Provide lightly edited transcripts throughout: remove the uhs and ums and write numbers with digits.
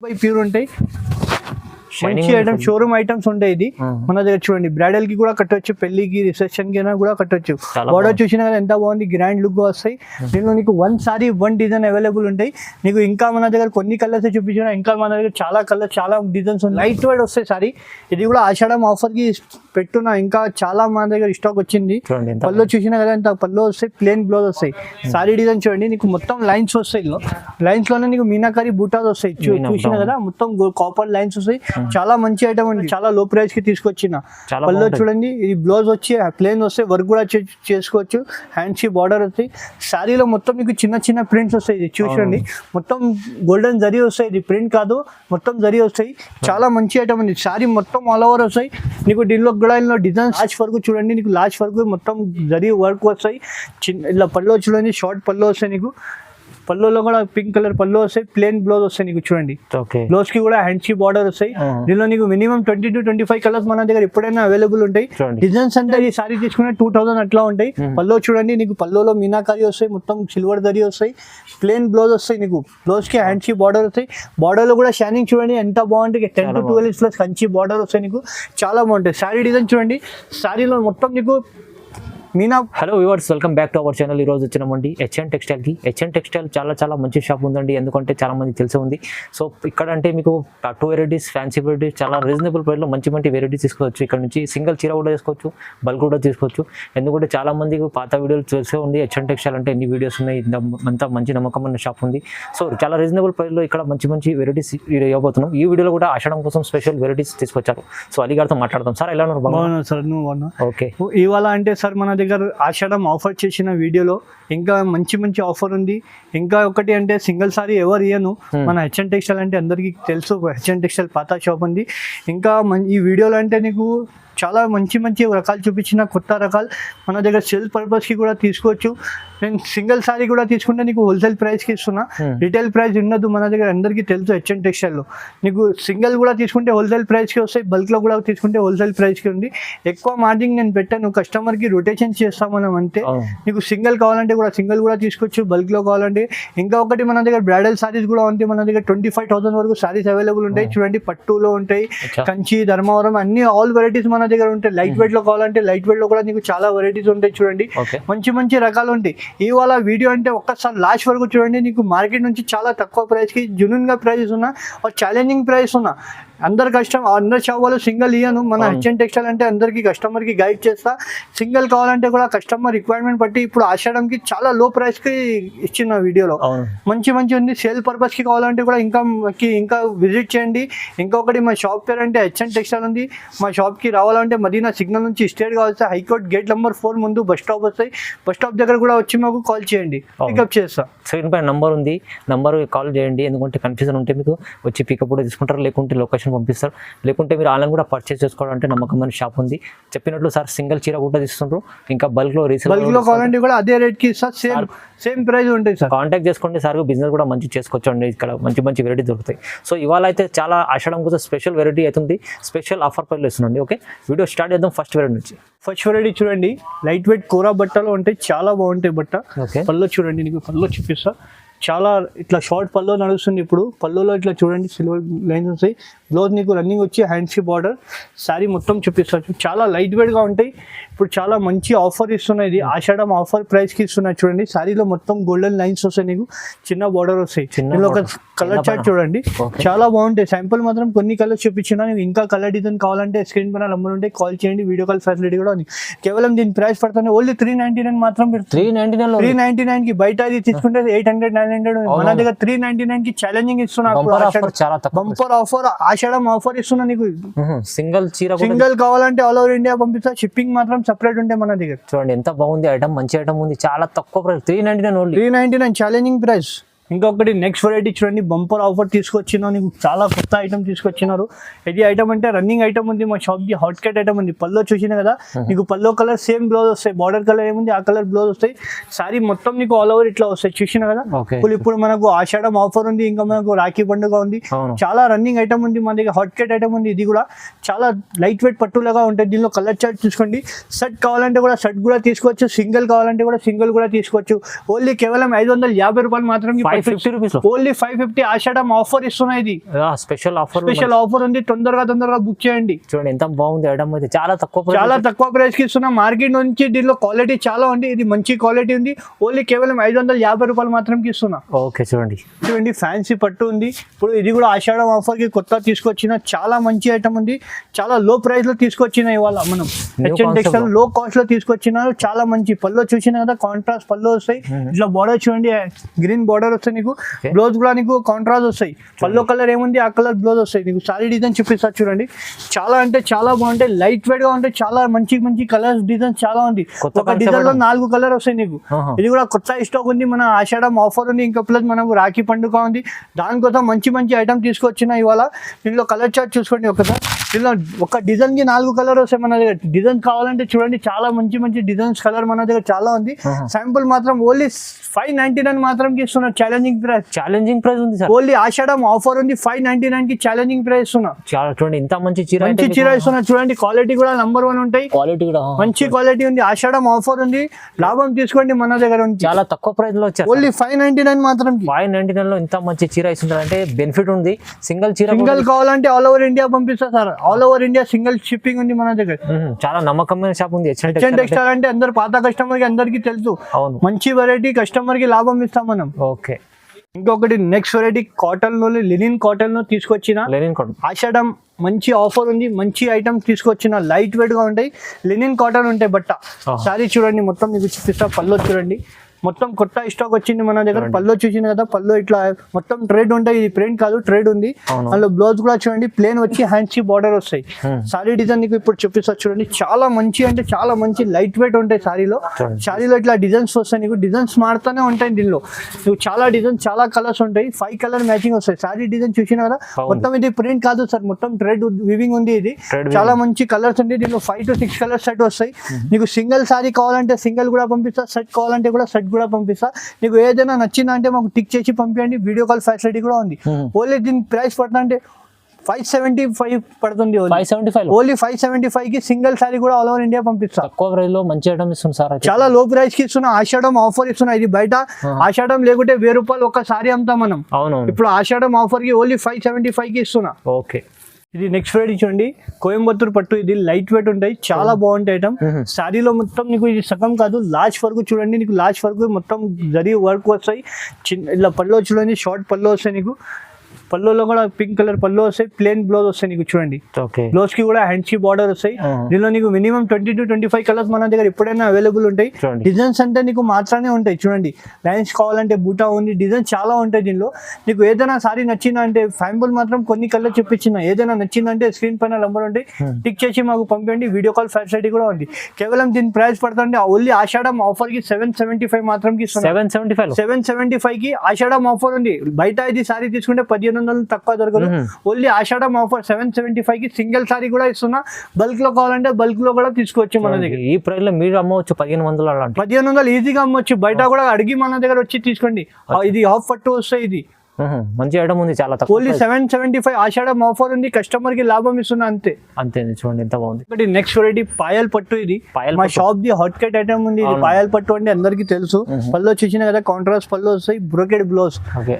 By pure ఉంటాయి. మంచి item showroom items ఉంటాయి. ఇది మన దగ్గర చూడండి, బ్రైడల్ కి కూడా కట్టొచ్చు, పెళ్లికి రిసెప్షన్ కి కూడా కట్టొచ్చు. బార్డర్ చూసినా కదా ఎంత బాగుంది, గ్రాండ్ లుక్ వస్తాయి. దీనిలో నీకు one sorry one design available ఉంటాయి. నీకు ఇంకా మన దగ్గర కొన్ని కలర్స్ చూపించిన, ఇంకా మన దగ్గర చాలా కలర్స్ చాలా డిజైన్స్ ఉన్నాయి. లైట్ వెయిట్ వస్తాయి సారీ. ఇది కూడా ఆషాఢం ఆఫర్ కి పెట్టున్నా, ఇంకా చాలా మన దగ్గర స్టాక్ వచ్చింది. పళ్ళు చూసినా కదా ఎంత పళ్ళు వస్తాయి, ప్లేన్ బ్లౌజ్ వస్తాయి. సారీ డిజైన్ చూడండి, నీకు మొత్తం లైన్స్ వస్తాయి. లైన్స్ లోనే నీకు మీనాకారి బూటాస్ వస్తాయి. చూసినా కదా మొత్తం కాపర్ లైన్స్ వస్తాయి. చాలా మంచి ఐటమ్ అండి, చాలా లో ప్రైస్ కి తీసుకొచ్చిన. పళ్ళు చూడండి, ఇది బ్లౌజ్ వచ్చి ప్లేన్ వస్తాయి, వర్క్ కూడా చేసుకోవచ్చు. హ్యాండ్స్ కి బార్డర్ వస్తాయి. శారీలో మొత్తం మీకు చిన్న చిన్న ప్రింట్స్ వస్తాయి. ఇది చూడండి, మొత్తం గోల్డెన్ జరీ వస్తాయి. ఇది ప్రింట్ కాదు, మొత్తం జరీ వస్తాయి. చాలా మంచి ఐటమ్ అండి. శారీ మొత్తం ఆల్ ఓవర్ వస్తాయి. నీకు దీనిలో కూడా డిజైన్ లాస్ట్ వరకు చూడండి, నీకు లాస్ట్ వరకు మొత్తం జరీ వర్క్ వస్తాయి. ఇలా పళ్ళు చూడండి, షార్ట్ పళ్ళు వస్తాయి. నీకు పళ్ళులో కూడా పింక్ కలర్ పళ్ళు వస్తాయి, ప్లేన్ బ్లౌజ్ వస్తాయి. నీకు చూడండి, బ్లౌజ్ కి కూడా హ్యాండ్స్ కి బార్డర్ వస్తాయి. దీనిలో నీకు మినిమం 20 to 25 కలర్స్ మన దగ్గర ఎప్పుడైనా అవైలబుల్ ఉంటాయి. డిజైన్స్ అంటే ఈ సారీ తీసుకునే 2000 అట్లా ఉంటాయి. పళ్ళు చూడండి, నీకు పళ్ళులో మీనాకారి వస్తాయి, మొత్తం సిల్వర్ దరి వస్తాయి, ప్లేన్ బ్లౌజ్ వస్తాయి. నీకు బ్లౌజ్ కి హ్యాండ్స్ కి బార్డర్ వస్తాయి. బార్డర్ లో కూడా షైనింగ్ చూడండి ఎంత బాగుంటుంది. 10 to 12 inches plus Kanchi border వస్తాయి. నీకు చాలా బాగుంటాయి. సారీ డిజైన్ చూడండి, సారీలో మొత్తం నీకు Meena. Hello viewers, welcome back to our channel. ఈరోజు వచ్చినామండి హెచ్ఎన్ టెక్స్టైల్కి. హెచ్ఎన్ టెక్స్టైల్ చాలా మంచి షాప్ ఉందండి, ఎందుకంటే చాలా మంది తెలిసి ఉంది. సో ఇక్కడ అంటే మీకు పట్టు వెరైటీస్, ఫ్యాన్సీ వెరైటీస్ చాలా రీజనబుల్ ప్రైస్లో మంచి వెరైటీస్ తీసుకోవచ్చు. ఇక్కడ నుంచి సింగిల్ చీర కూడా తీసుకోవచ్చు, బల్క్ కూడా తీసుకోవచ్చు. ఎందుకంటే చాలా మందికి పాత వీడియోలు తెలిసే ఉంది, హెచ్ఎన్ టెక్స్టైల్ అంటే ఎన్ని వీడియోస్ ఉన్నాయి, అంతా మంచి నమ్మకమైన షాప్ ఉంది. సో చాలా రీజనబుల్ ప్రైస్లో ఇక్కడ మంచి వెరైటీస్ ఇవ్వబోతున్నాం. ఈ వీడియోలో కూడా ఆషాఢం కోసం స్పెషల్ వెరైటీస్ తీసుకొచ్చారు. సో అలీ గారితో మాట్లాడదాం. సార్ ఎలా ఉన్నారు? సార్ నువ్వు ఓకే. ఇవాళ అంటే సార్ మన దగ్గర ఆషాఢం ఆఫర్ చేసిన వీడియోలో ఇంకా మంచి ఆఫర్ ఉంది. ఇంకా ఒకటి అంటే సింగిల్ సారీ ఎవరు ఇయ్యను, మన హెచ్ఎన్ టెక్స్టైల్ అంటే అందరికీ తెలుసు. హెచ్ఎన్ టెక్స్టైల్ పాత షాప్ ఉంది. ఇంకా ఈ వీడియోలో అంటే నీకు చాలా మంచి రకాలు చూపించిన, కొత్త రకాలు మన దగ్గర సేల్ పర్పస్కి కూడా తీసుకోవచ్చు. నేను సింగిల్ సారీ కూడా తీసుకుంటే నీకు హోల్సేల్ ప్రైస్కి ఇస్తున్నా, రిటైల్ ప్రైస్ ఉండదు మన దగ్గర, అందరికీ తెలుసు. హెచ్ఎన్ టెక్స్టైల్లో నీకు సింగిల్ కూడా తీసుకుంటే హోల్సేల్ ప్రైస్కి వస్తాయి, బల్క్లో కూడా తీసుకుంటే హోల్సేల్ ప్రైస్కి ఉంది. ఎక్కువ మార్జిన్ నేను పెట్టాను, కస్టమర్కి రొటేషన్ చేస్తాం మనం అంతే. నీకు సింగిల్ కావాలంటే కూడా సింగిల్ కూడా తీసుకోవచ్చు, బల్క్లో కావాలంటే. ఇంకా ఒకటి మన దగ్గర బ్రైడల్ సారీస్ కూడా ఉంటాయి. మన దగ్గర 25,000 వరకు సారీస్ అవైలబుల్ ఉంటాయి. చూడండి, పట్టులో ఉంటాయి, కంచి, ధర్మవరం అన్ని ఆల్ వెరైటీస్ మన దగ్గర ఉంటాయి. లైట్ వెయిట్ లో కావాలంటే లైట్ వెయిట్ లో కూడా నీకు చాలా వెరైటీస్ ఉంటాయి. చూడండి, మంచి రకాలు ఉంటాయి. ఇవాళ వీడియో అంటే ఒక్కసారి లాస్ట్ వరకు చూడండి. నీకు మార్కెట్ నుంచి చాలా తక్కువ ప్రైస్ కి జెన్యూన్ గా ప్రైస్ ఉన్నా, ఛాలెంజింగ్ ప్రైస్ ఉన్నా. అందరు షాప్ వాళ్ళు సింగిల్ ఇయ్యను. మన హెచ్ఎన్ టెక్స్టైల్ అంటే అందరికి కస్టమర్ కి గైడ్ చేస్తా. సింగిల్ కావాలంటే కూడా కస్టమర్ రిక్వైర్మెంట్ బట్టి ఇప్పుడు ఆషాఢంకి చాలా లో ప్రైస్ కి ఇచ్చిన వీడియోలో మంచి ఉంది. సేల్ పర్పస్ కి కావాలంటే కూడా ఇంకా విజిట్ చేయండి. ఇంకొకటి మా షాప్ పేరు అంటే హెచ్ఎన్ టెక్స్టైల్ ఉంది. మా షాప్ కి రావాలంటే మదీనా సిగ్నల్ నుంచి స్ట్రైట్ గా వస్తే హైకోర్ట్ గేట్ నెంబర్ 4 ముందు బస్ స్టాప్ వస్తాయి. బస్ స్టాప్ దగ్గర కూడా వచ్చి మాకు కాల్ చేయండి, పికప్ చేస్తా. స్క్రీన్ పై నంబర్ ఉంది, నంబర్ కాల్ చేయండి. ఎందుకంటే కన్ఫ్యూజన్ ఉంటే మీకు వచ్చి పికప్ కూడా తీసుకుంటారు, లేకుంటే లొకేషన్ పంపిస్తారు. లేకుంటే మీరు ఆన్లైన్ కూడా పర్చేస్ చేసుకోవాలంటే నమ్మకమైన షాప్ ఉంది. చెప్పినట్లు సార్ సింగిల్ చీర కూడా తీసుకుంటారు. ఇంకా బల్క్ లో కావాలంటే కూడా అదే రేట్ కి సేమ్ ప్రైస్ ఉంటుంది సార్. కాంటాక్ట్ చేసుకోండి సార్. బిజినెస్ కూడా మంచి చేసుకోవచ్చు అండి. ఇక్కడ మంచి వెరైటీ దొరుకుతాయి. సో ఇవాళ అయితే చాలా ఆషాఢం కోసం స్పెషల్ వెరైటీ అవుతుంది, స్పెషల్ ఆఫర్ ప్రైస్లో ఇస్తుందండి. ఓకే, వీడియో స్టార్ట్ చేద్దాం. ఫస్ట్ వెరైటీ నుంచి. ఫస్ట్ వెరైటీ చూడండి, లైట్ వెయిట్ కోరా బట్టలు ఉంటాయి, చాలా బాగుంటాయి బట్ట. పళ్ళు చూడండి, నీకు పళ్ళు చూపిస్తా. చాలా ఇట్లా షార్ట్ పళ్ళు నడుస్తుంది. ఇప్పుడు పళ్ళులో ఇట్లా చూడండి సిల్వర్ లైన్స్ వస్తాయి. బ్లౌజ్ నీకు రన్నింగ్ వచ్చి హ్యాండ్స్కి బార్డర్. శారీ మొత్తం చూపిస్తాను, చాలా లైట్ వెయిట్గా ఉంటాయి. ఇప్పుడు చాలా మంచి ఆఫర్ ఇస్తున్నాయి. ఇది ఆషాఢం ఆఫర్ ప్రైస్కి ఇస్తున్నాయి. చూడండి, శారీలో మొత్తం గోల్డెన్ లైన్స్ వస్తాయి, నీకు చిన్న బార్డర్ వస్తాయి. ఇందులో ఒక కలర్ చార్ట్ చూడండి, చాలా బాగుంటాయి. శాంపుల్ మాత్రం కొన్ని కలర్స్ చూపించినా. నీకు ఇంకా కలర్ డిజైన్ కావాలంటే స్క్రీన్ పైన నంబర్ ఉంటే కాల్ చేయండి, వీడియో కాల్ ఫెసిలిటీ కూడా ఉంది. కేవలం దీని ప్రైస్ పడుతుంది ఓన్లీ 399 మాత్రం. 399 కి బయట అది తీసుకుంటే 800 900. మన దగ్గర 399 కి ఛాలెంజింగ్ ఇస్తున్నా. బంపర్ ఆఫర్, ఆషాఢం ఆఫర్ ఇస్తున్నా. నీకు సింగిల్ కావాలంటే ఆల్ ఓవర్ ఇండియా పంపిస్తా. షిప్పింగ్ మాత్రం సెపరేట్ ఉంటాయి మన దగ్గర. చూడండి ఎంత బాగుంది ఐటమ్, మంచి ఐటమ్ ఉంది, చాలా తక్కువ ప్రైస్. 399 challenging price. ఇంకొకటి నెక్స్ట్ వెరైటీ చూడండి, బంపర్ ఆఫర్ తీసుకొచ్చినా. నీకు చాలా కొత్త ఐటమ్ తీసుకొచ్చినారు. ఇది ఐటమ్ అంటే రన్నింగ్ ఐటమ్ ఉంది మా షాప్ కి. హాట్ కేట్ ఐటమ్ ఉంది. పల్లో చూసిన కదా, నీకు పల్లో కలర్ సేమ్ బ్లౌజ్ వస్తాయి. బార్డర్ కలర్ ఏముంది ఆ కలర్ బ్లౌజ్ వస్తాయి. సారీ మొత్తం నీకు ఆల్ ఓవర్ ఇట్లా వస్తాయి. చూసిన కదా. ఇప్పుడు మనకు ఆషాఢం ఆఫర్ ఉంది, ఇంకా మనకు రాఖీ పండుగ ఉంది. చాలా రన్నింగ్ ఐటమ్ ఉంది మన దగ్గర. హాట్ కేట్ ఐటమ్ ఉంది. ఇది కూడా చాలా లైట్ వెయిట్ పట్టులాగా ఉంటుంది. దీనిలో కలర్ చార్ట్ చూసుకోండి. సెట్ కావాలంటే కూడా సెట్ కూడా తీసుకోవచ్చు, సింగిల్ కావాలంటే కూడా సింగిల్ కూడా తీసుకోవచ్చు. ఓన్లీ కేవలం 550 రూపాయలు మాత్రం 550 రూపీస్ ఓన్లీ 550 ఆషాఢం ఆఫర్ ఇస్తున్నాయి. ఇది స్పెషల్ ఆఫర్ ఉంది, తొందరగా బుక్ చేయండి. చూడండి ఎంత బాగుంది ఐటమ్ అయితే, చాలా తక్కువ ప్రైస్ కి ఇస్తున్నా. మార్కెట్ నుంచి దీనిలో క్వాలిటీ చాలా ఉంది, ఇది మంచి క్వాలిటీ ఉంది. ఓన్లీ కేవలం 550 రూపాయలు మాత్రం ఇస్తున్నా. ఓకే చూడండి ఫ్యాన్సీ పట్టు ఉంది. ఇప్పుడు ఇది కూడా ఆషాఢం ఆఫర్ కి కొత్త తీసుకొచ్చిన చాలా మంచి ఐటమ్ ఉంది. చాలా లో ప్రైస్ లో తీసుకొచ్చిన ఇవాళ మనం హెచ్ఎన్ టెక్స్టైల్ లో కాస్ట్ లో తీసుకొచ్చినారు. చాలా మంచి పళ్ళు చూసిన కదా, కాంట్రాస్ట్ పళ్ళు వస్తాయి. ఇట్లా బార్డర్ చూడండి, గ్రీన్ బార్డర్ వస్తాయి నీకు. బ్లౌజ్ కూడా నీకు కాంట్రాస్ట్ వస్తాయి. పళ్ళు కలర్ ఏముంది ఆ కలర్ బ్లౌజ్ వస్తాయి నీకు. సారీ డిజైన్ చూపిస్తా చూడండి, చాలా అంటే చాలా బాగుంటాయి. లైట్ వెయిట్ గా ఉంటాయి, చాలా మంచి కలర్స్ డిజైన్ చాలా ఉంది. ఒక డిజైన్ లో 4 కలర్ వస్తాయి నీకు. ఇది కూడా కొత్త స్టాక్ ఉంది, మన ఆషాఢం ఆఫర్ ఉంది. ఇంకా ప్లస్ మనకు రాఖీ పండుగ ఉంది, దానికోసం మంచి ఐటమ్ తీసుకొచ్చిన ఇవాళ. దీనిలో కలర్ చార్ట్ చూసుకోండి ఒకసారి. దీనిలో ఒక డిజైన్ కి 4 కలర్ వస్తాయి మన దగ్గర. డిజైన్ కావాలంటే చూడండి, చాలా మంచి డిజైన్స్ కలర్ మన దగ్గర చాలా ఉంది. శాంపుల్ మాత్రం ఓన్లీ 599 మాత్రం ఇస్తున్నారు. ఛాలెంజింగ్ ప్రైస్ ఉంది సార్. ఓన్లీ ఆషాఢం ఆఫర్ ఉంది, 599 కి ఛాలెంజింగ్ ప్రైస్ ఇస్తున్నా. చూడండి ఇంత మంచి చీర ఇస్తున్నా. చూడండి క్వాలిటీ కూడా నంబర్ 1 ఉంటాయి. క్వాలిటీ కూడా మంచి క్వాలిటీ ఉంది. ఆషాఢం ఆఫర్ ఉంది, లాభం తీసుకోండి మన దగ్గర ఉంది. చాలా తక్కువ ప్రైస్ లో వచ్చారు. ఓన్లీ 599 మాత్రం. 599 లో ఇంత మంచి చీర ఇస్తున్నారు అంటే బెనిఫిట్ ఉంది. సింగిల్ కావాలంటే ఆల్ ఓవర్ ఇండియా పంపిస్తా sir. All over India single shipping ఉంది మన దగ్గర. చాలా నమ్మకమైన షాప్ ఉంది హెచ్ఎన్ టెక్స్టైల్ అంటే. అందరు పాత కస్టమర్ కి అందరికి తెలుసు. మంచి వెరైటీ, కస్టమర్ కి లాభం ఇస్తాం మనం. ఓకే, ఇంకొకటి నెక్స్ట్ వెరైటీ కాటన్ లో, లినిన్ కాటన్ లో తీసుకొచ్చిన ఆషాఢం మంచి ఆఫర్ ఉంది. మంచి ఐటమ్స్ తీసుకొచ్చిన, లైట్ వెయిట్ గా ఉంటాయి. లినిన్ కాటన్ ఉంటాయి బట్ట. సారీ చూడండి, మొత్తం మీకు చూపిస్తా. పళ్ళు చూడండి, మొత్తం కొత్త స్టాక్ వచ్చింది మన దగ్గర. పళ్ళు చూసిన కదా, పళ్ళు ఇట్లా మొత్తం ట్రేడ్ ఉంటాయి. ఇది ప్రింట్ కాదు, ట్రేడ్ ఉంది. అందులో బ్లౌజ్ కూడా చూడండి, ప్లేన్ వచ్చి హ్యాండ్స్ బార్డర్ వస్తాయి. సారీ డిజైన్ నీకు ఇప్పుడు చూపిస్తా చూడండి. చాలా మంచి అంటే చాలా మంచి లైట్ వెయిట్ ఉంటాయి సారీలో. ఇట్లా డిజైన్స్ వస్తాయి నీకు. డిజైన్స్ మారుతూనే ఉంటాయి దీనిలో. నువ్వు చాలా డిజైన్, చాలా కలర్స్ ఉంటాయి. 5 కలర్ మ్యాచింగ్ వస్తాయి. సారీ డిజైన్ చూసిన కదా, మొత్తం ఇది ప్రింట్ కాదు సార్, మొత్తం ట్రేడ్ వివింగ్ ఉంది. ఇది చాలా మంచి కలర్స్ ఉంది. దీనిలో 5 to 6 కలర్స్ సెట్ వస్తాయి నీకు. సింగిల్ సారీ కావాలంటే సింగిల్ కూడా పంపిస్తా, సెట్ కావాలంటే కూడా సెట్ కూడా పంపిస్తా. నీకు ఏదైనా నచ్చిందంటే మాకు టిక్ చేసి పంపించండి. వీడియో కాల్ ఫెసిలిటీ కూడా ఉంది. ఓన్లీ దీని ప్రైస్ పడుతుంది అంటే 575 పడుతుంది. ఓన్లీ 575 కి సింగిల్ సారీ కూడా ఆల్ ఓవర్ ఇండియా పంపిస్తా. తక్కువ ప్రైస్ లో మంచి ఐటమ్ ఇస్తుంది సార్. చాలా లో ప్రైస్ కి ఇస్తున్నా. ఆషాఢం ఆఫర్ ఇస్తున్నా. ఇది బయట ఆషాఢం లేకుంటే 1000 రూపాయలు ఒక సారీ అమ్ముతాం మనం. ఇప్పుడు ఆషాఢం ఆఫర్ కి ఓన్లీ 575 కి ఇస్తున్నా. ఓకే, ఇది నెక్స్ట్ వెరైటీ చూడండి, కోయంబత్తూర్ పట్టు. ఇది లైట్ వెయిట్ ఉంటాయి, చాలా బాగుంటాయి ఐటమ్. శారీలో మొత్తం నీకు ఇది సగం కాదు, లాస్ట్ వరకు చూడండి. నీకు లాస్ట్ వరకు మొత్తం జరీ వర్క్ వస్తాయి. ఇలా పళ్ళు చూడండి, షార్ట్ పళ్ళు వస్తాయి నీకు. పళ్ళులో కూడా పింక్ కలర్ పళ్ళు వస్తాయి. ప్లేన్ బ్లౌజ్ వస్తాయి నీకు చూడండి. బ్లౌజ్ కి కూడా హ్యాండ్స్ కి బార్డర్ వస్తాయి. దీనిలో నీకు మినిమం 20 to 25 కలర్స్ మన దగ్గర ఎప్పుడైనా అవైలబుల్ ఉంటాయి. డిజైన్స్ అంటే నీకు మాత్రమే ఉంటాయి చూడండి. లైన్స్ కావాలంటే బూటా ఉంది, డిజైన్ చాలా ఉంటాయి దీనిలో. నీకు ఏదైనా సారీ నచ్చిందా అంటే శాంపుల్ మాత్రం కొన్ని కలర్ చూపించిన. ఏదైనా నచ్చిందంటే స్క్రీన్ పైన నంబర్ ఉంటే టిక్ చేసి మాకు పంపండి. వీడియో కాల్ ఫెసిలిటీ కూడా ఉంది. కేవలం దీని ప్రైస్ పడుతుంది ఓన్లీ ఆషాఢం ఆఫర్ కి 775 మాత్రం కి. 775 కి ఆషాఢం ఆఫర్ ఉంది. బయట ఇది సారీ తీసుకుంటే 1500 తక్కువ దొరకదు. ఓన్లీ ఆషాఢం ఆఫర్ 775 కి సింగిల్ సారీ కూడా ఇస్తున్నా. బల్క్ లో కావాలంటే బల్క్ లో కూడా తీసుకోవచ్చు మన దగ్గర. ఈ ప్రైస్ లో మీరు అమ్మవచ్చు 1500 ఈజీగా అమ్మవచ్చు. బయట కూడా అడిగి మన దగ్గర వచ్చి తీసుకోండి. ఇది హాఫ్ పట్టు వస్తాయి. ఇది మంచి ఐటమ్ ఉంది, చాలా తక్కువ. ఓన్లీ 775 ఆషాఢం ఆఫర్ ఉంది. కస్టమర్ కి లాభం ఇస్తున్నా అంతే. చూడండి ఎంత బాగుంది. ఒకటి నెక్స్ట్ వెరైటీ పాయల్ పట్టు. ఇది మా shop the hot cut item ఉంది. ఇది పాయల్ పట్టు అంటే అందరికి తెలుసు. పళ్ళు చూసిన కదా, కాంట్రాస్ట్ పళ్ళు వస్తాయి, బ్రోకెడ్ బ్లౌజ్.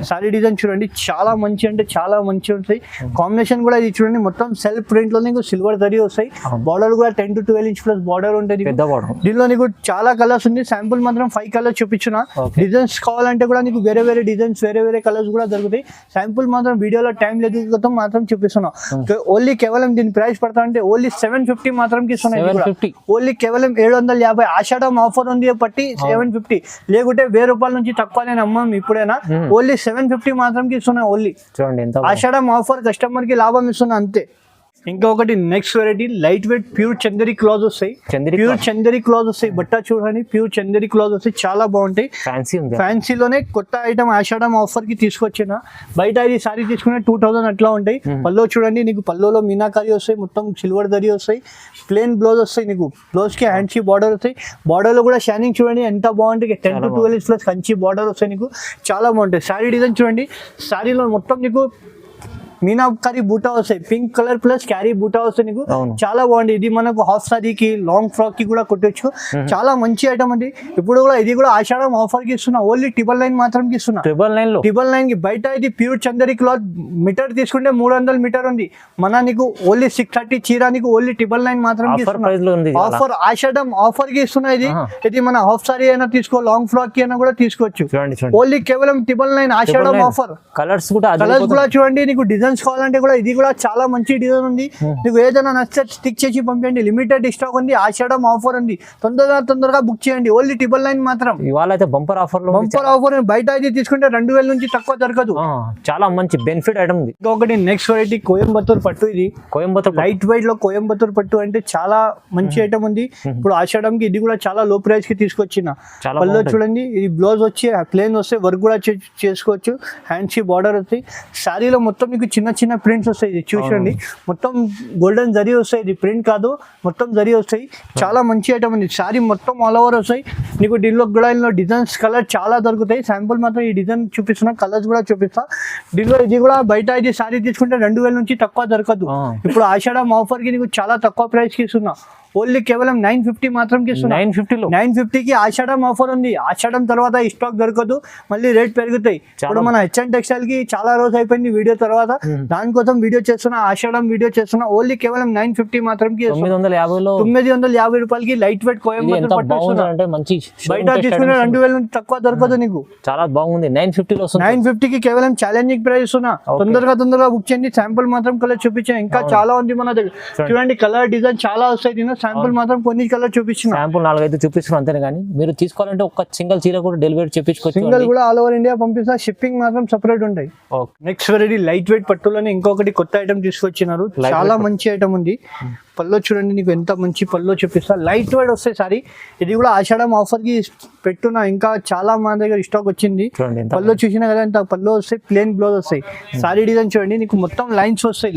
సారీ డిజైన్ చూడండి, చాలా మంచి అంటే చాలా మంచి ఉంటాయి. కాంబినేషన్ కూడా ఇది చూడండి, మొత్తం సెల్ఫ్ ప్రింట్ లో నీకు సిల్వర్ జరీ వస్తాయి. బార్డర్ కూడా 10 to 12 ఇంచ్ ప్లస్ బార్డర్ ఉంటుంది. దీనిలో నీకు చాలా కలర్స్ ఉంది. శాంపుల్ మాత్రం 5 కలర్స్ చూపించిన. డిజైన్స్ కావాలంటే కూడా నీకు వేరే డిజైన్స్, వేరే కలర్స్ కూడా దొరుకుతాయి. శాంపుల్ మాత్రం వీడియోలో టైం లేదు మాత్రం చూపిస్తున్నాం. ఓన్లీ కేవలం దీని ప్రైస్ పడతా అంటే ఓన్లీ 750 మాత్రం ఇస్తున్నాయి. ఓన్లీ కేవలం 750 ఆషాఢం ఆఫర్ ఉంది పట్టి 750. లేకుంటే 1000 రూపాయల నుంచి తక్కువ నేను అమ్మాం ఇప్పుడైనా. ఓన్లీ 750 మాత్రం ఇస్తున్నా. ఓన్లీ ఆషాఢం ఆఫర్, కస్టమర్ కి లాభం ఇస్తున్నా అంతే. ఇంకొకటి next variety light weight pure Chanderi cloth వస్తాయి. ప్యూర్ చందేరి క్లాత్ వస్తాయి. బట్ట చూడండి, ప్యూర్ చందేరి క్లాత్ వస్తాయి, చాలా బాగుంటాయి. ఫ్యాన్సీలోనే కొత్త ఐటమ్ ఆషాఢం ఆఫర్ కి తీసుకొచ్చిన. బయట ఇది సారీ తీసుకునే 2000 అట్లా ఉంటాయి. పల్లో చూడండి, నీకు పల్లోలో మీనాకారి వస్తాయి, మొత్తం సిల్వర్ దరి వస్తాయి. ప్లేన్ బ్లౌజ్ వస్తాయి నీకు. బ్లౌజ్ కి హ్యాండ్స్ కి బార్డర్ వస్తాయి. బార్డర్ లో కూడా షైనింగ్ చూడండి ఎంత బాగుంటుంది. 10 to 12 ప్లస్ కంచి బార్డర్ వస్తాయి నీకు, చాలా బాగుంటాయి. సారీ డిజైన్ చూడండి, సారీలో మొత్తం నీకు మీనాకారి బూటా వస్తాయి, పింక్ కలర్ ప్లస్ క్యారీ బూటా వస్తాయి నీకు. అవును. చాలా బాగుంది. ఇది మనకు హాఫ్ సారీకి లాంగ్ ఫ్రాక్ కి కూడా కొట్టొచ్చు. చాలా మంచి ఐటమ్ అండి. ఇప్పుడు కూడా ఇది కూడా ఆషాఢం ఆఫర్ కి ఇస్తున్నా, ఓన్లీ 999 మాత్రం కి ఇస్తున్నా. 999 లో 999 కి. బయట ఇది ప్యూర్ చందరి క్లాత్ మీటర్ తీసుకుంటే 300 మీటర్ ఉంది. మన నీకు ఓన్లీ 630 చీర నీకు ఓన్లీ 999 మాత్రం కి ఆఫర్ ప్రైస్ లో ఉంది. ఆఫర్ ఆషాఢం ఆఫర్ కి ఇస్తున్నా. ఇది మన హాఫ్ సారీ అయినా తీసుకో, లాంగ్ ఫ్రాక్ కి అయినా కూడా తీసుకోవచ్చు. చూడండి ఓన్లీ కేవలం 999 ఆషాఢం ఆఫర్. కలర్స్ కూడా కలర్స్ కూడా చూడండి. నీకు డిజైన్స్ కావాలంటే కూడా ఇది కూడా చాలా మంచి డిజైన్ ఉంది. నీకు ఏదైనా నచ్చితే స్టిక్ చేసి పంపించండి. లిమిటెడ్ స్టాక్ ఉంది, ఆషాఢం ఆఫర్ ఉంది. తొందరగా బుక్ చేయండి. ఓన్లీ 999 మాత్రం. ఇవాళ అయితే బంపర్ ఆఫర్ లో బంపర్ ఆఫర్. బయట ఇది తీసుకుంటే 2000 నుంచి తక్కువ దొరకదు. చాలా మంచి బెనిఫిట్ ఐటమ్ ఉంది. ఇంకొకటి నెక్స్ట్ వెరైటీ కోయంబత్తూర్ పట్టు. ఇది కోయంబత్తూర్ లైట్ వెయిట్ లో కోయంబత్తూర్ పట్టు అంటే చాలా మంచి ఐటమ్ ఉంది. ఇప్పుడు ఆషాఢంకి ఇది కూడా చాలా లో ప్రైస్ కి తీసుకొచ్చిన. పళ్ళు చూడండి, ఇది బ్లౌజ్ వచ్చి ప్లేన్ వస్తే వర్క్ కూడా చేసుకోవచ్చు. హ్యాండ్స్ కి బార్డర్ వస్తాయి. శారీలో మొత్తం మీకు చిన్న చిన్న ప్రింట్స్ వస్తాయి. ఇది చూడండి, మొత్తం గోల్డెన్ జరీ వస్తాయి. ఇది ప్రింట్ కాదు, మొత్తం జరీ వస్తాయి. చాలా మంచి ఐటమ్ ఉంది. శారీ మొత్తం ఆల్ ఓవర్ వస్తాయి. నీకు దీనిలో కూడా డిజైన్స్ కలర్ చాలా దొరుకుతాయి. శాంపుల్ మాత్రం ఈ డిజైన్ చూపిస్తున్నా, కలర్స్ కూడా చూపిస్తా. దీనిలో ఇది కూడా బయట ఇది శారీ తీసుకుంటే 2000 నుంచి తక్కువ దొరకదు. ఇప్పుడు ఆషాఢం ఆఫర్ కి నీకు చాలా తక్కువ ప్రైస్ కి ఇస్తున్నా. ఓన్లీ కేవలం 950 మాత్రం కి ఇస్తున్నా. 950 కి ఆషాఢం ఆఫర్ ఉంది. ఆషాఢం తర్వాత ఈ స్టాక్ దొరకదు, మళ్ళీ రేట్ పెరుగుతాయి. ఇప్పుడు మన హెచ్ఎన్ టెక్స్టైల్ కి చాలా రోజు అయిపోయింది వీడియో తర్వాత, దానికోసం వీడియో చేస్తున్నా, ఆషాఢం వీడియో చేస్తున్నా. ఓన్లీ కేవలం 950 మాత్రం కి 950 రూపాయలకి లైట్ వెయిట్ కోయంబత్తూర్ పట్టు. బయట తీసుకునే 2000 నుంచి తక్కువ దొరకదు నీకు. చాలా బాగుంది. 950 కి కేవలం ఛాలెంజింగ్ ప్రైస్ ఇస్తున్నా. తొందరగా బుక్ చేయండి. శాంపుల్ మాత్రం కలర్ చూపించాను. ఇంకా చాలా ఉంది మన దగ్గర. చూడండి, కలర్ డిజైన్ చాలా వస్తాయి. శాంపుల్ మాత్రం కొన్ని కలర్ చూపించిన. శాంపుల్ 4-5 చూపిస్తున్నాం అంతే. కానీ మీరు తీసుకోవాలంటే ఒక సింగిల్ చీర కూడా డెలివరీ చేపించుకోవచ్చు. సింగిల్ కూడా ఆల్ ఓవర్ ఇండియా పంపిస్తా. షిప్పింగ్ మాత్రం సెపరేట్ ఉంటాయి. నెక్స్ట్ వెరైటీ లైట్ వెయిట్ పట్టులోనే ఇంకొకటి కొత్త ఐటమ్ తీసుకొచ్చినారు. చాలా మంచి ఐటమ్ ఉంది. పల్లో చూడండి, నీకు ఎంత మంచి పల్లో చూపిస్తా. లైట్ వెయిట్ వస్తాయి సారీ. ఇది కూడా ఆషాఢం ఆఫర్ కి పెట్టున్నా. ఇంకా చాలా మన దగ్గర స్టాక్ వచ్చింది. పల్లో చూసినా కదా, ఇంత పల్లో వస్తాయి. ప్లేన్ బ్లౌజ్ వస్తాయి. సారీ డిజైన్ చూడండి, నీకు మొత్తం లైన్స్ వస్తాయి.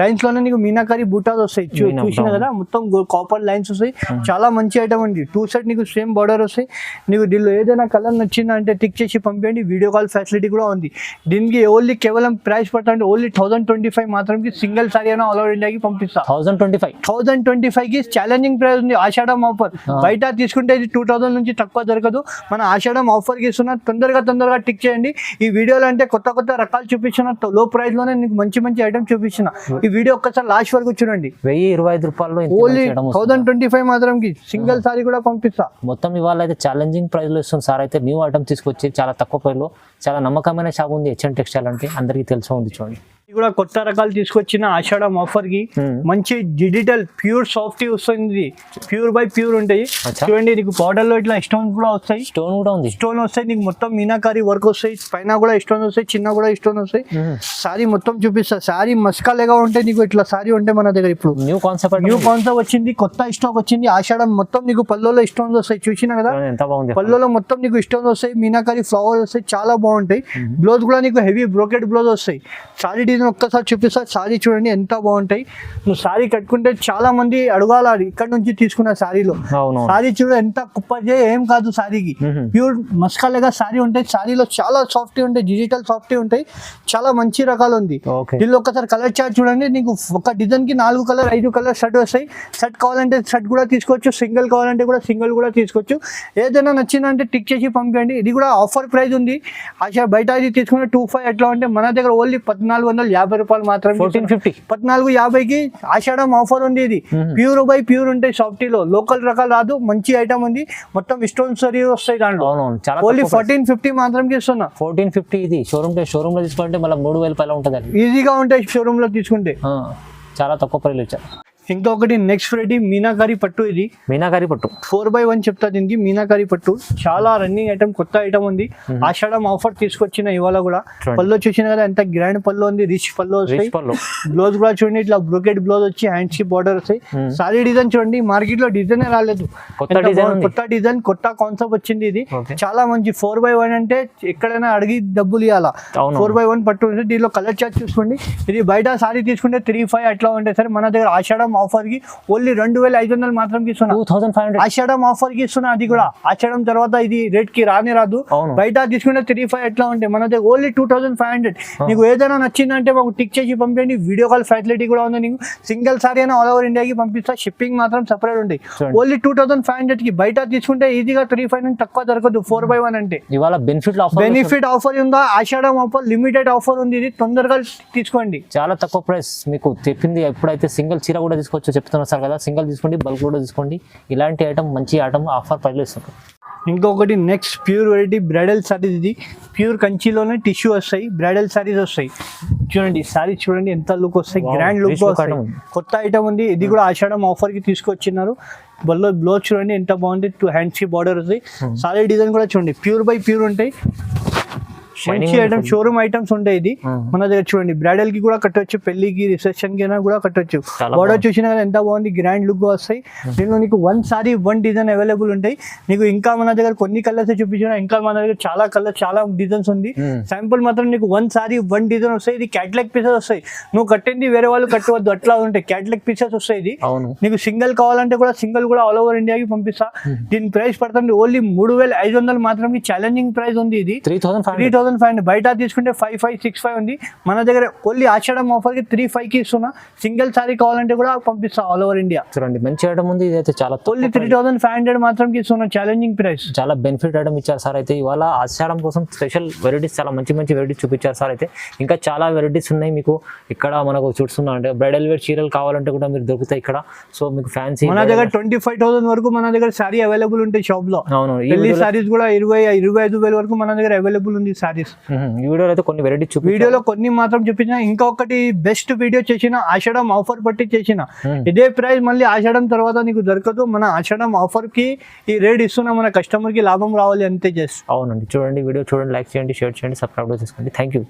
లైన్స్ లోనే నీకు మీనాకారి బూటాస్ వస్తాయి. చూసినా కదా, మొత్తం కాపర్ లైన్స్ వస్తాయి. చాలా మంచి ఐటమ్ ఉంది. 2 సెట్ నీకు సేమ్ బార్డర్ వస్తాయి. నీకు దీనిలో ఏదైనా కలర్ నచ్చిందా అంటే టిక్ చేసి పంపించండి. వీడియో కాల్ ఫెసిలిటీ కూడా ఉంది. దీనికి ఓన్లీ కేవలం ప్రైస్ పట్టండి. ఓన్లీ 1025 మాత్రం సింగిల్ సారీ అయినా ఆల్ ఓవర్ ఇండియాకి పంపిస్తా. 1025 కి ఛాలెంజింగ్ ప్రైస్ ఉంది. ఆషాఢం ఆఫర్. బయట తీసుకుంటే ఇది 2000 నుంచి తక్కువ దొరకదు. మన ఆషాఢం ఆఫర్ కి ఇస్తున్నా. తొందరగా టిక్ చేయండి. ఈ వీడియోలో అంటే కొత్త రకాలు చూపించిన, లో ప్రైస్ లోనే నీకు మంచి ఐటమ్ చూపించిన. ఈ వీడియో ఒక్కసారి లాస్ట్ వరకు చూడండి. 1025 రూపాయలు ఓన్లీ 1025 మాత్రం కి సింగిల్ సారీ కూడా పంపిస్తా. మొత్తం ఇవాళ అయితే ఛాలెంజింగ్ ప్రైస్ లో ఇస్తుంది సార్. అయితే న్యూ ఐటమ్ తీసుకొచ్చి చాలా తక్కువ ప్రైస్ లో, చాలా నమ్మకమైన షాప్ ఉంది హెచ్ఎన్ టెక్స్టైల్ అంటే. అందరికీ తెలిసి ఉంది. చూడండి, ఇది కూడా కొత్త రకాలు తీసుకొచ్చిన ఆషాఢం ఆఫర్ కి. మంచి డిజిటల్ ప్యూర్ సాఫ్ట్ వస్తుంది. ప్యూర్ బై ప్యూర్ ఉంటాయి. చూడండి, నీకు బార్డర్ లో ఇట్లా స్టోన్ కూడా వస్తాయి. స్టోన్ వస్తాయి. నీకు మొత్తం మీనాకారి వర్క్ వస్తాయి. పైన కూడా స్టోన్ వస్తాయి, చిన్న కూడా స్టోన్ వస్తాయి. సారీ మొత్తం చూపిస్తా. సారీ మస్కాలేగా ఉంటాయి. నీకు ఇట్లా సారీ ఉంటే మన దగ్గర ఇప్పుడు న్యూ కాన్సెప్ట్ వచ్చింది. కొత్త స్టాక్ వచ్చింది. ఆషాఢం మొత్తం నీకు పల్లోలో స్టోన్స్ వస్తాయి. చూసినా కదా, పల్లోలో మొత్తం నీకు స్టోన్స్ వస్తాయి. మీనాకారి ఫ్లవర్ వస్తాయి. చాలా బాగుంటాయి. బ్లౌజ్ కూడా నీకు హెవీ బ్రోకెట్ బ్లౌజ్ వస్తాయి. సారీ డిజైన్ ఒక్కసారి చూపిస్తా. సారీ చూడండి ఎంత బాగుంటాయి. నువ్వు సారీ కట్టుకుంటే చాలా మంది అడగాల, ఇక్కడ నుంచి తీసుకున్న సారీలో. సారీ చూడ ఎంత కుప్పజే ఏం కాదు. సారీకి ప్యూర్ మస్కాలేగా సారీ ఉంటాయి. సారీలో చాలా సాఫ్ట్ ఉంటాయి. డిజిటల్ సాఫ్ట్ ఉంటాయి. చాలా మంచి రకాలు ఉంది. దీనిలో ఒక్కసారి కలర్ చార్ట్ చూడండి. నీకు ఒక డిజైన్ కి 4 కలర్ 5 కలర్ షర్ట్ వస్తాయి. షర్ట్ కావాలంటే షర్ట్ కూడా తీసుకోవచ్చు. సింగిల్ కావాలంటే కూడా సింగిల్ కూడా తీసుకోవచ్చు. ఏదైనా నచ్చిందంటే టిక్ చేసి పంపించండి. ఇది కూడా ఆఫర్ ప్రైస్ ఉంది. బయట ఇది తీసుకుంటే 25 ఎట్లా అంటే మన దగ్గర ఓన్లీ 1450 రూపాయలు మాత్రం. 1450కి ఆషాఢం ఆఫర్ ఉంది. ఇది ప్యూర్ బై ప్యూర్ ఉంటాయి. సాఫ్టీలో లోకల్ రకాలు రాదు. మంచి ఐటమ్ ఉంది. మొత్తం స్టోన్ సరీ వస్తాయి దాంట్లో. ఓన్లీ 1450 మాత్రం ఇస్తున్నా. 1450 ఇది షోరూమ్ లో తీసుకుంటే మళ్ళీ 3000 పైన ఉంటుంది. ఈజీగా ఉంటాయి షోరూమ్ లో తీసుకుంటే. చాలా తక్కువ ప్రైస్ ఇచ్చారు. ఇంకొకటి నెక్స్ట్ వెరైటీ మీనాకారి పట్టు. ఇది మీనాకారి పట్టు 4x1 చెప్తా దీనికి. మీనాకారి పట్టు చాలా రన్నింగ్ ఐటమ్, కొత్త ఐటమ్ ఉంది. ఆషాఢం ఆఫర్ తీసుకొచ్చిన ఇవాళ కూడా. పల్లో చూసిన కదా ఎంత గ్రాండ్ పల్లో ఉంది. రిచ్ పల్లో వస్తాయి. బ్లౌజ్ కూడా చూడండి, ఇట్లా బ్రోకెట్ బ్లౌజ్ వచ్చి హ్యాండ్స్ కి బార్డర్ వస్తాయి. సారీ డిజైన్ చూడండి, మార్కెట్ లో డిజైన్ రాలేదు. కొత్త డిజైన్, కొత్త కాన్సెప్ట్ వచ్చింది. ఇది చాలా మంచి 4x1 అంటే ఎక్కడైనా అడిగి డబ్బులు ఇవ్వాలా. 4x1 పట్టు. దీనిలో కలర్ చార్ట్ చూసుకోండి. ఇది బయట సారీ తీసుకుంటే 3-5 అట్లా ఉంటాయి సార్. మన దగ్గర ఆషాఢం ఆఫర్ కి ఓన్లీ 2500 మాత్రం ఇస్తున్నా. 2500. ఆషాఢం ఆఫర్ కి ఇస్తున్నా. అది కూడా ఆషాఢం తర్వాత ఇది రేట్ కి రాదు. అవును. బయట తీసుకుంటే 3-5 ఎట్లా ఉంటాయి, మన దగ్గర ఓన్లీ 2500. నీకు ఏదైనా నచ్చిందంటే మాకు టిక్ చేసి పంపించండి. వీడియో కాల్ ఫెసిలిటీ కూడా ఉంది. నీకు సింగిల్ సారీ అయినా ఆల్ ఓవర్ ఇండియాకి పంపిస్తా. షిప్పింగ్ మాత్రం సెపరేట్ ఉంటాయి. ఓన్లీ 2500 కి. బయట తీసుకుంటే ఈజీగా 3-5 నుంచి తక్కువ దొరకదు 4/1 అంటే. ఇవాళ బెనిఫిట్ ఆఫర్ ఉందా? ఆషాఢం ఆఫర్ లిమిటెడ్ ఆఫర్ ఉంది. ఇది తొందరగా తీసుకోండి. చాలా తక్కువ ప్రైస్ మీకు చెప్పింది. ఎప్పుడైతే సింగిల్ చీర కూడా తీసుకోవచ్చు చెప్తున్నారు సార్ కదా, సింగిల్ తీసుకోండి, బల్క్ కూడా తీసుకోండి. ఇలాంటి ఐటమ్ మంచి ఐటమ్ ఆఫర్ ప్రైస్లో ఇస్తారు. ఇంకొకటి next pure variety bridal saris. ఇది ప్యూర్ కంచిలోనే టిష్యూ వస్తాయి, బ్రైడల్ సారీస్ వస్తాయి. చూడండి సారీ చూడండి ఎంత లుక్ వస్తాయి, గ్రాండ్ లుక్ వస్తాయి. కొత్త ఐటమ్ ఉంది. ఇది కూడా ఆషాఢం ఆఫర్ కి తీసుకొచ్చినారు. బ్లౌజ్ చూడండి ఎంత బాగుంది, 2 హ్యాండ్స్ కి బార్డర్ వస్తాయి. సారీ డిజైన్ కూడా చూడండి ప్యూర్ బై ప్యూర్ ఉంటాయి. మంచి ఐటమ్, షోరూమ్ ఐటమ్స్ ఉంటాయి. ఇది మన దగ్గర చూడండి బ్రైడల్ కి కూడా కట్టొచ్చు, పెళ్లికి రిసెప్షన్ కి కూడా కట్టొచ్చు. బార్డర్ చూసినా కదా ఎంత బాగుంది, గ్రాండ్ లుక్ వస్తాయి. దీనిలో నీకు 1 సారీ 1 డిజైన్ అవైలబుల్ ఉంటాయి. నీకు ఇంకా మన దగ్గర కొన్ని కలర్స్ చూపించిన, ఇంకా మన దగ్గర చాలా కలర్స్ చాలా డిజైన్స్ ఉంది. శాంపుల్ మాత్రం నీకు 1 సారీ 1 డిజైన్ వస్తాయి. ఇది క్యాటలాగ్ పీసెస్ వస్తాయి. నువ్వు కట్టింది వేరే వాళ్ళు కట్టవద్దు, అట్లా ఉంటాయి. క్యాటలాగ్ పీసెస్ వస్తాయి. ఇది నీకు సింగిల్ కావాలంటే కూడా సింగిల్ కూడా ఆల్ ఓవర్ ఇండియాకి పంపిస్తా. దీని ప్రైస్ పడుతుంది ఓన్లీ 3500 మాత్రం. ఛాలెంజింగ్ ప్రైస్ ఉంది. ఇది 3500. బయట తీసుకుంటే 5565 ఉంది. మన దగ్గర ఓన్లీ ఆషాఢం ఆఫర్ కి 35 కి ఇస్తున్నా. సింగిల్ సారీ కావాలంటే కూడా పంపిస్తా ఆల్ ఓవర్ ఇండియా. చూడండి మంచి ఐటమ్ ఉంది. ఇదైతే చాలా ఓన్లీ 3500 మాత్రం కి ఇస్తున్నా. Challenging price. చాలా బెనిఫిట్ ఐటమ్ ఇచ్చారు సార్. అయితే ఇవాళ ఆషాఢం కోసం స్పెషల్ వెరైటీస్, చాలా మంచి మంచి వెరైటీస్ చూపించారు సార్. అయితే ఇంకా చాలా వెరైటీస్ ఉన్నాయి మీకు ఇక్కడ. మనకు చూస్తున్నా అంటే బ్రైడల్ వేర్ చీరలు కావాలంటే కూడా మీరు దొరుకుతాయి ఇక్కడ. సో మీకు ఫ్యాన్సీ మన దగ్గర 25,000 వరకు మన దగ్గర సారీ అవైలబుల్ ఉంటాయి షాప్ లో. అవును. పెళ్లి సారీస్ కూడా 25,000 వరకు మన దగ్గర అవైలబుల్ ఉంది సారీస్. ఈ వీడియోలో అయితే కొన్ని వెరైటీస్ వీడియోలో కొన్ని మాత్రం చూపించిన. ఇంకొకటి బెస్ట్ వీడియో చేసిన ఆషాఢం ఆఫర్ బట్టి చేసిన. ఇదే ప్రైస్ మళ్ళీ ఆషాఢం తర్వాత నీకు దొరకదు. మన ఆషాఢం ఆఫర్ కి ఈ రేట్ ఇస్తున్నా. మన కస్టమర్ కి లాభం రావాలి అంతే చేస్తాం. అవునండి. చూడండి వీడియో చూడండి, లైక్ చేయండి, షేర్ చేయండి, సబ్స్క్రైబ్ చేసుకోండి. Thank you.